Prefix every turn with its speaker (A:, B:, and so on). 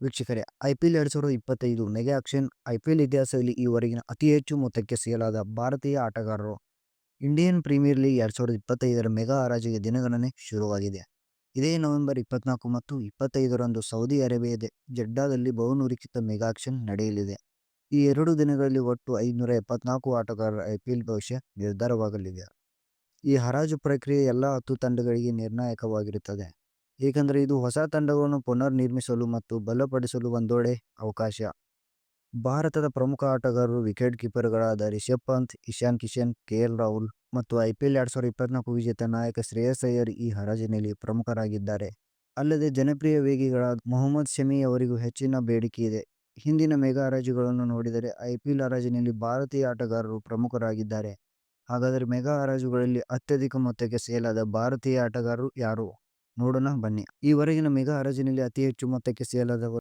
A: ವೀಕ್ಷಕರೇ, IPL 2025 mega auction. IPL ಇತಿಹಾಸದಲ್ಲಿ ಈವರೆಗಿನ ಅತಿ ಹೆಚ್ಚು ಮೊತ್ತಕ್ಕೆ ಸೇಲಾದ ಭಾರತೀಯ ಆಟಗಾರರು. ಇಂಡಿಯನ್ ಪ್ರೀಮಿಯರ್ ಲೀಗ್ 2025ರ ಮೆಗಾ ಹರಾಜಿಗೆ ದಿನಗಣನೆ ಶುರುವಾಗಿದೆ. ಇದೇ ನವೆಂಬರ್ 24 ಮತ್ತು 25ರಂದು ಸೌದಿ ಅರೇಬಿಯಾದ ಜೆಡ್ಡಾದಲ್ಲಿ ಬಹುನಿರೀಕ್ಷಿತ ಮೆಗಾ ಆಕ್ಷನ್ ನಡೆಯಲಿದೆ. ಈ 2 ದಿನಗಳಲ್ಲಿ ಒಟ್ಟು 574 ಆಟಗಾರರ IPL ಭವಿಷ್ಯ ನಿರ್ಧಾರವಾಗಲಿದೆ. ಈ ಹರಾಜು ಪ್ರಕ್ರಿಯೆ ಎಲ್ಲ 10 ತಂಡಗಳಿಗೆ ನಿರ್ಣಾಯಕವಾಗಿರುತ್ತದೆ, ಏಕೆಂದರೆ ಇದು ಹೊಸ ತಂಡಗಳನ್ನು ಪುನರ್ ನಿರ್ಮಿಸಲು ಮತ್ತು ಬಲಪಡಿಸಲು ಒಂದೊಳ್ಳೆ ಅವಕಾಶ. ಭಾರತದ ಪ್ರಮುಖ ಆಟಗಾರರು ವಿಕೆಟ್ ಕೀಪರ್ಗಳಾದ ರಿಷಭ್ ಪಂತ್, ಇಶಾನ್ ಕಿಶನ್, KL ರಾಹುಲ್ ಮತ್ತು IPL 2024 ವಿಜೇತ ನಾಯಕ ಶ್ರೇಯಸ್ ಅಯ್ಯರ್ ಈ ಹರಾಜಿನಲ್ಲಿ ಪ್ರಮುಖರಾಗಿದ್ದಾರೆ. ಅಲ್ಲದೆ ಜನಪ್ರಿಯ ವೇಗಿಗಳಾದ ಮೊಹಮ್ಮದ್ ಶಮಿ ಅವರಿಗೂ ಹೆಚ್ಚಿನ ಬೇಡಿಕೆ ಇದೆ. ಹಿಂದಿನ ಮೆಗಾ ಹರಾಜುಗಳನ್ನು ನೋಡಿದರೆ IPL ಹರಾಜಿನಲ್ಲಿ ಭಾರತೀಯ ಆಟಗಾರರು ಪ್ರಮುಖರಾಗಿದ್ದಾರೆ. ಹಾಗಾದರೆ ಮೆಗಾ ಹರಾಜುಗಳಲ್ಲಿ ಅತ್ಯಧಿಕ ಮೊತ್ತಕ್ಕೆ ಸೇಲಾದ ಭಾರತೀಯ ಆಟಗಾರರು ಯಾರು? ನೋಡೋಣ ಬನ್ನಿ. ಈವರೆಗಿನ ಮೆಗಾ ಹರಾಜಿನಲ್ಲಿ ಅತಿ ಹೆಚ್ಚು ಮೊತ್ತಕ್ಕೆ ಸೇಲಾದವರು